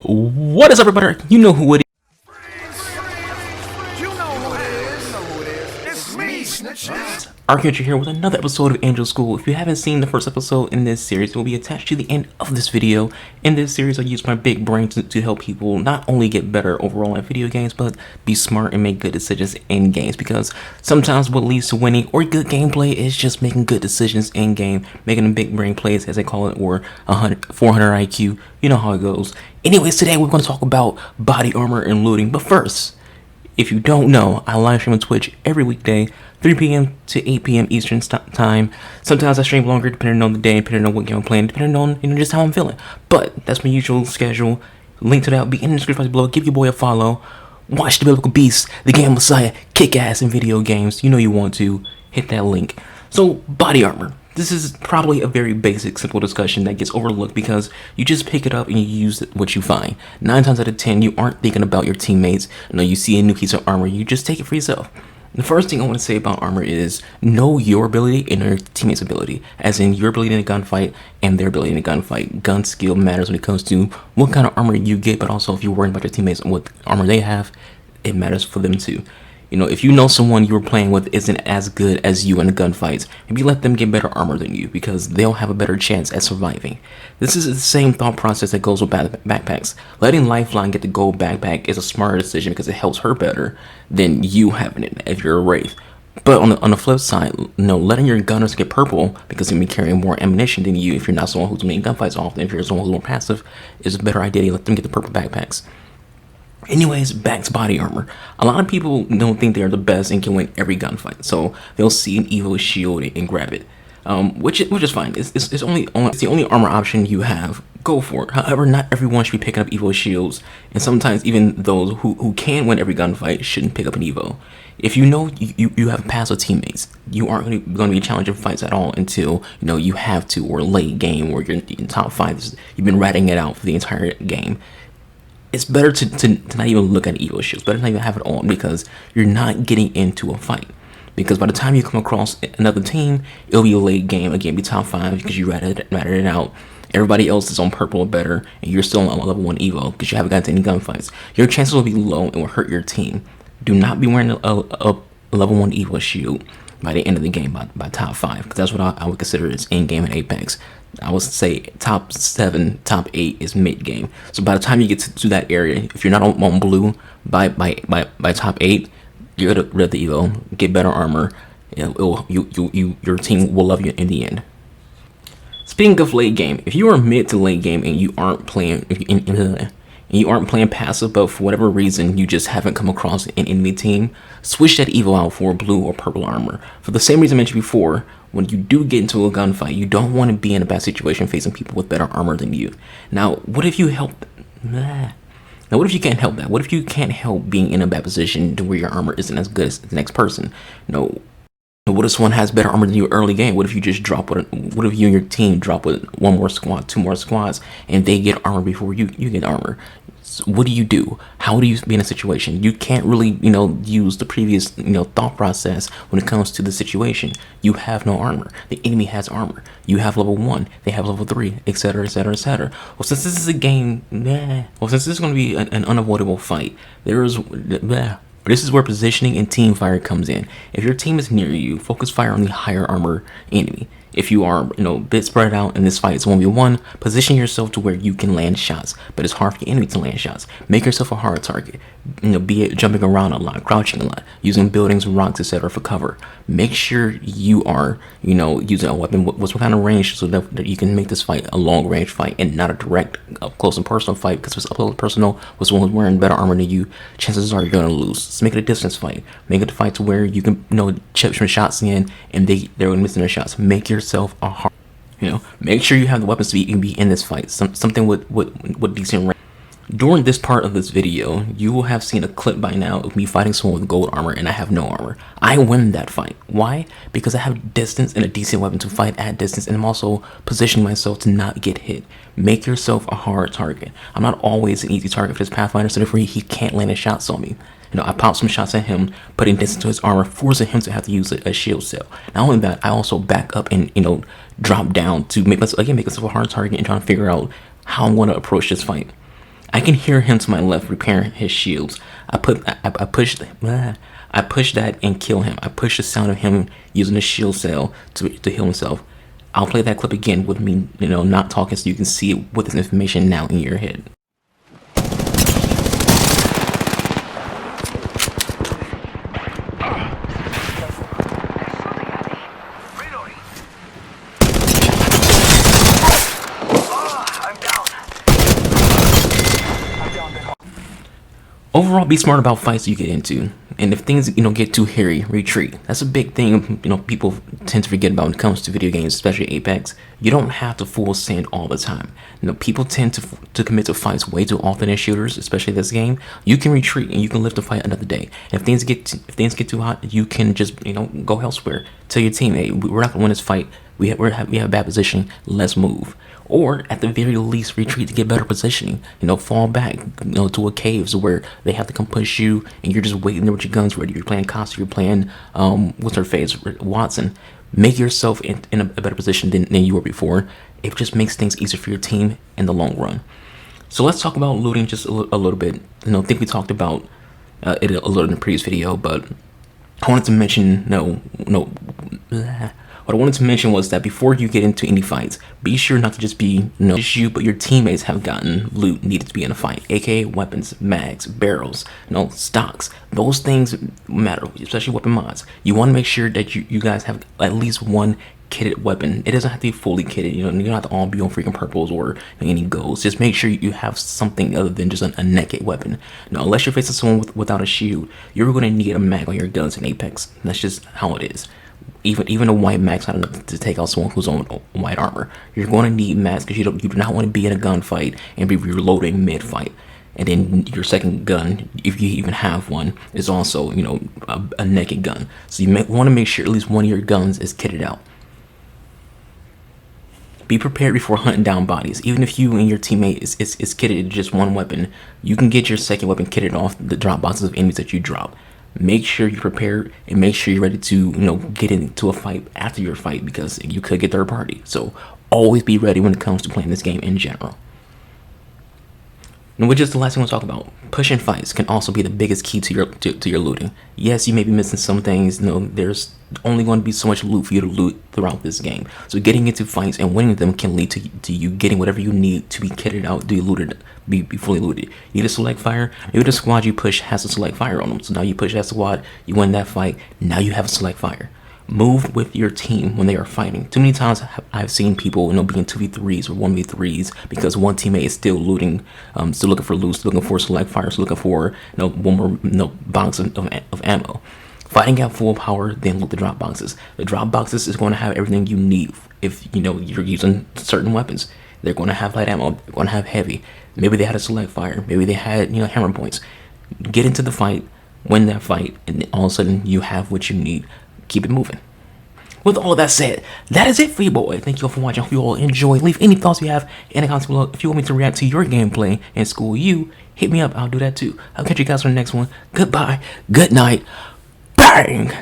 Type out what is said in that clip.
What is up, everybody? You know who it is. You know who it is. It's me, Snitches. Architecture here with another episode of Angel School. If you haven't seen the first episode in this series, it will be attached to the end of this video. In this series, I use my big brain to help people not only get better overall at video games, but be smart and make good decisions in games. Because sometimes what leads to winning or good gameplay is just making good decisions in game, making them big brain plays, as they call it, or 400 IQ. You know how it goes. Anyways, today we're going to talk about body armor and looting. But first, if you don't know, I live stream on Twitch every weekday, 3 p.m. to 8 p.m. Eastern time. Sometimes I stream longer depending on the day, depending on what game I'm playing, depending on just how I'm feeling. But that's my usual schedule. Link to that will be in the description box below. Give your boy a follow. Watch the Biblical Beast, the Game Messiah, kick ass in video games. You know you want to. Hit that link. So, body armor. This is probably a very basic, simple discussion that gets overlooked because you just pick it up and you use what you find. 9 times out of 10, you aren't thinking about your teammates. You see a new piece of armor, you just take it for yourself. The first thing I want to say about armor is know your ability and your teammate's ability, as in your ability in a gunfight and their ability in a gunfight. Gun skill matters when it comes to what kind of armor you get, but also if you're worrying about your teammates and what armor they have, it matters for them too. If you know someone you were playing with isn't as good as you in a gunfight, maybe let them get better armor than you because they'll have a better chance at surviving. This is the same thought process that goes with backpacks. Letting Lifeline get the gold backpack is a smarter decision because it helps her better than you having it if you're a Wraith. But on the flip side, letting your gunners get purple because they'll be carrying more ammunition than you if you're not someone who's making gunfights often, if you're someone who's more passive, is a better idea to let them get the purple backpacks. Anyways, back to body armor. A lot of people don't think they're the best and can win every gunfight, so they'll see an Evo shield and grab it, which is fine. It's the only armor option you have. Go for it. However, not everyone should be picking up Evo shields, and sometimes even those who can win every gunfight shouldn't pick up an Evo. If you know you have passive teammates, you aren't going to be challenging fights at all until you have to, or late game, or you're in top 5. You've been ratting it out for the entire game. It's better to not even look at Evo shields, better not even have it on because you're not getting into a fight. Because by the time you come across another team, it'll be a late game, again, be top 5 because you ratted it out. Everybody else is on purple or better, and you're still on level 1 Evo because you haven't gotten to any gunfights. Your chances will be low and will hurt your team. Do not be wearing a level 1 Evo shield by the end of the game, by top 5, because that's what I would consider as in-game and Apex. I would say top 7, top 8 is mid-game. So by the time you get to that area, if you're not on blue by top 8, you're gonna red the Evo, get better armor. Your team will love you in the end. Speaking of late game, if you are mid to late game and you aren't playing passive, but for whatever reason you just haven't come across an enemy team, switch that Evo out for blue or purple armor. For the same reason I mentioned before, when you do get into a gunfight, you don't want to be in a bad situation facing people with better armor than you. Now, what if you can't help that? What if you can't help being in a bad position to where your armor isn't as good as the next person? What if someone has better armor than you early game? What if you just drop what if you and your team drop with 1 more squad, 2 more squads, and they get armor before you get armor? So what do you do? How do you be in a situation? You can't really, use the previous, thought process when it comes to the situation. You have no armor. The enemy has armor. You have level 1. They have level 3, etc., etc., etc. Well, since this is a game, since this is going to be an unavoidable fight, this is where positioning and team fire comes in. If your team is near you, focus fire on the higher armor enemy. If you are, bit spread out and this fight is 1v1, position yourself to where you can land shots, but it's hard for your enemy to land shots. Make yourself a hard target. Be it jumping around a lot, crouching a lot, using buildings, rocks, etc. for cover. Make sure you are, using a weapon with what kind of range so that you can make this fight a long range fight and not a direct up close and personal fight, because if it's up close and personal with someone who's wearing better armor than you, chances are you're going to lose. So make it a distance fight. Make it a fight to where you can, chip some shots in and they're missing their shots. Make yourself a hard, make sure you have the weapons so you can be in this fight. Something with decent range. During this part of this video, you will have seen a clip by now of me fighting someone with gold armor and I have no armor. I win that fight. Why? Because I have distance and a decent weapon to fight at distance, and I'm also positioning myself to not get hit. Make yourself a hard target. I'm not always an easy target for this Pathfinder, so therefore he can't land his shots on me. I pop some shots at him, putting distance to his armor, forcing him to have to use a shield cell. Not only that, I also back up and drop down to make myself a hard target and trying to figure out how I'm going to approach this fight. I can hear him to my left repairing his shields. I push that and kill him. I push the sound of him using a shield cell to heal himself. I'll play that clip again with me, not talking, so you can see it with this information now in your head. Overall, be smart about fights you get into, and if things get too hairy, retreat. That's a big thing people tend to forget about when it comes to video games, especially Apex. You don't have to full send all the time. People tend to commit to fights way too often in shooters, especially this game. You can retreat and you can live the fight another day. And if things get too hot, you can just go elsewhere. Tell your team, hey, we're not gonna win this fight. We have a bad position. Let's move. Or at the very least, retreat to get better positioning. Fall back, to a cave where they have to come push you, and you're just waiting there with your guns ready. You're playing Costa, you're playing what's her face, Watson. Make yourself in a better position than you were before. It just makes things easier for your team in the long run. So let's talk about looting just a little bit. I think we talked about it a little in the previous video, but I wanted to mention What I wanted to mention was that before you get into any fights, be sure not to just be just you, but your teammates have gotten loot needed to be in a fight, aka weapons, mags, barrels, stocks. Those things matter, especially weapon mods. You want to make sure that you guys have at least one kitted weapon. It doesn't have to be fully kitted. You don't have to all be on freaking purples or any golds. Just make sure you have something other than just a naked weapon. Unless you're facing someone without a shield, you're going to need a mag on your guns in Apex. That's just how it is. Even a white mag's not enough to take out someone who's on white armor. You're going to need mags because you do not want to be in a gunfight and be reloading mid-fight. And then your second gun, if you even have one, is also a naked gun. So you want to make sure at least one of your guns is kitted out. Be prepared before hunting down bodies. Even if you and your teammate is kitted just one weapon, you can get your second weapon kitted off the drop boxes of enemies that you drop. Make sure you're prepared and make sure you're ready to get into a fight after your fight, because you could get third party. So always be ready when it comes to playing this game in general. And which is the last thing we'll talk about. Pushing fights can also be the biggest key to your looting. Yes, you may be missing some things. There's only going to be so much loot for you to loot throughout this game. So getting into fights and winning them can lead to you getting whatever you need to be kitted out, be fully looted. You need a select fire. Maybe the squad you push has a select fire on them. So now you push that squad, you win that fight. Now you have a select fire. Move with your team when they are fighting. Too many times I've seen people being 2v3s or 1v3s because one teammate is still looting, still looking for loot, still looking for select fire, still looking for one more box of ammo. Fighting at full power, then loot the drop boxes. The drop boxes is going to have everything you need. If you're using certain weapons, they're going to have light ammo, they're going to have heavy. Maybe they had a select fire, maybe they had hammer points. Get into the fight, win that fight, and then all of a sudden you have what you need. Keep it moving. With all of that said, that is it for you, boy. Thank you all for watching. I hope you all enjoy. Leave any thoughts you have in the comments below. If you want me to react to your gameplay and school you, hit me up. I'll do that too. I'll catch you guys on the next one. Goodbye. Good night. Bang!